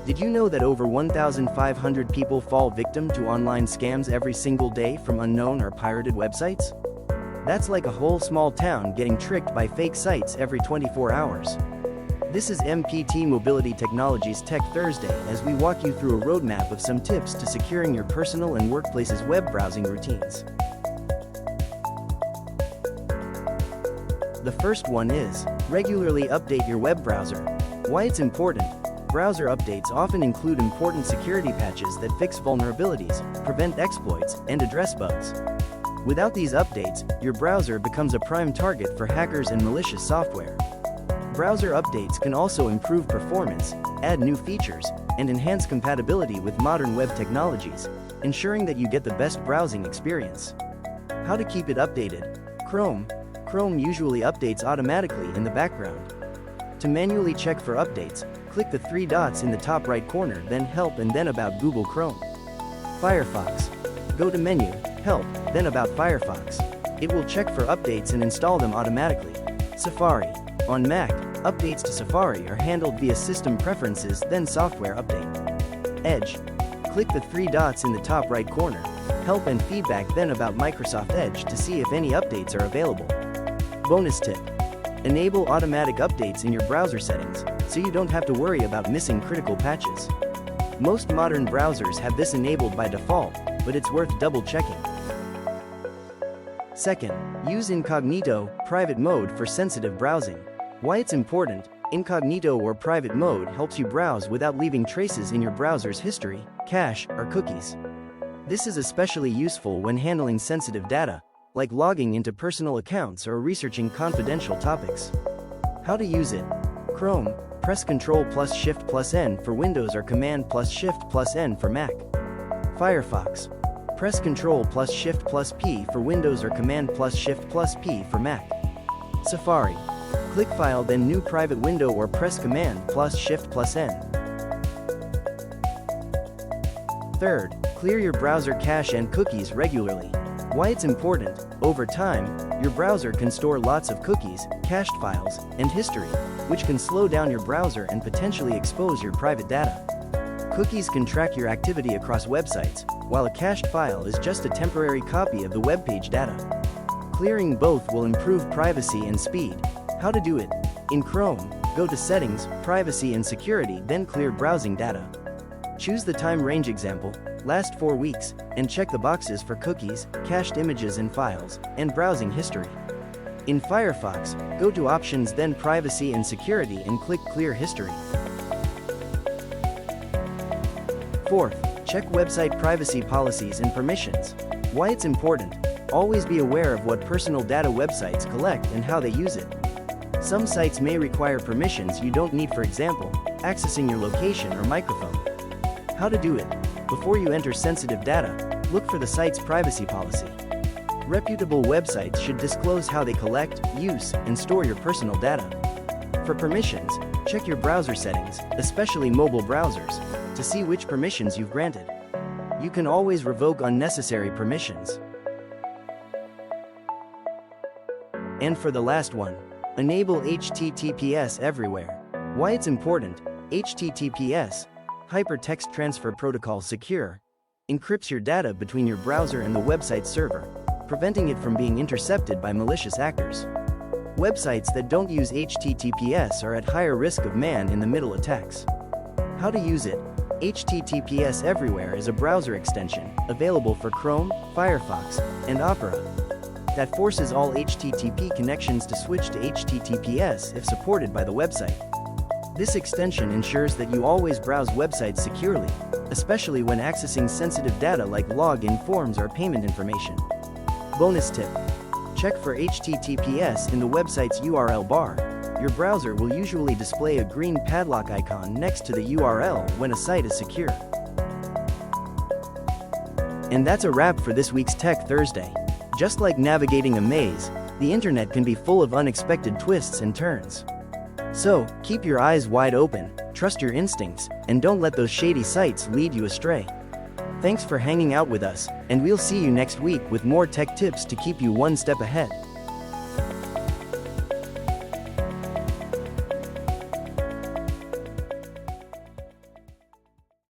Did you know that over 1,500 people fall victim to online scams every single day from unknown or pirated websites? That's like a whole small town getting tricked by fake sites every 24 hours. This is MPT Mobility Technologies Tech Thursday as we walk you through a roadmap of some tips to securing your personal and workplace's web browsing routines. The first one is, regularly update your web browser. Why it's important? Browser updates often include important security patches that fix vulnerabilities, prevent exploits, and address bugs. Without these updates, your browser becomes a prime target for hackers and malicious software. Browser updates can also improve performance, add new features, and enhance compatibility with modern web technologies, ensuring that you get the best browsing experience. How to keep it updated? Chrome usually updates automatically in the background. To manually check for updates, click the three dots in the top right corner, then Help, and then About Google Chrome. Firefox. Go to Menu, Help, then About Firefox. It will check for updates and install them automatically. Safari. On Mac, updates to Safari are handled via System Preferences, then Software Update. Edge. Click the three dots in the top right corner, Help and Feedback, then About Microsoft Edge to see if any updates are available. Bonus tip. Enable automatic updates in your browser settings, so you don't have to worry about missing critical patches. Most modern browsers have this enabled by default, but it's worth double-checking. Second, use incognito, private mode for sensitive browsing. Why it's important? Incognito or private mode helps you browse without leaving traces in your browser's history, cache, or cookies. This is especially useful when handling sensitive data, like logging into personal accounts or researching confidential topics. How to use it? Chrome, press Ctrl+Shift+N for Windows or Command+Shift+N for Mac. Firefox, press Ctrl+Shift+P for Windows or Command+Shift+P for Mac. Safari, click File, then New Private Window or press Command+Shift+N. Third, clear your browser cache and cookies regularly. Why it's important? Over time, your browser can store lots of cookies, cached files, and history, which can slow down your browser and potentially expose your private data. Cookies can track your activity across websites, while a cached file is just a temporary copy of the web page data. Clearing both will improve privacy and speed. How to do it? In Chrome, go to Settings, Privacy and Security, then Clear Browsing Data. Choose the time range example, last 4 weeks, and check the boxes for cookies, cached images and files, and browsing history. In Firefox, go to Options, then Privacy and Security, and click Clear History. Fourth, check website privacy policies and permissions. Why it's important? Always be aware of what personal data websites collect and how they use it. Some sites may require permissions you don't need, for example, accessing your location or microphone. How to do it? Before you enter sensitive data, look for the site's privacy policy. Reputable websites should disclose how they collect, use, and store your personal data. For permissions, check your browser settings, especially mobile browsers, to see which permissions you've granted. You can always revoke unnecessary permissions. And for the last one, enable HTTPS everywhere. Why it's important? HTTPS, Hypertext Transfer Protocol Secure, encrypts your data between your browser and the website's server, preventing it from being intercepted by malicious actors. Websites that don't use HTTPS are at higher risk of man-in-the-middle attacks. How to use it? HTTPS Everywhere is a browser extension, available for Chrome, Firefox, and Opera, that forces all HTTP connections to switch to HTTPS if supported by the website. This extension ensures that you always browse websites securely, especially when accessing sensitive data like login forms or payment information. Bonus tip. Check for HTTPS in the website's URL bar. Your browser will usually display a green padlock icon next to the URL when a site is secure. And that's a wrap for this week's Tech Thursday. Just like navigating a maze, the internet can be full of unexpected twists and turns. So, keep your eyes wide open, trust your instincts, and don't let those shady sites lead you astray. Thanks for hanging out with us, and we'll see you next week with more tech tips to keep you one step ahead.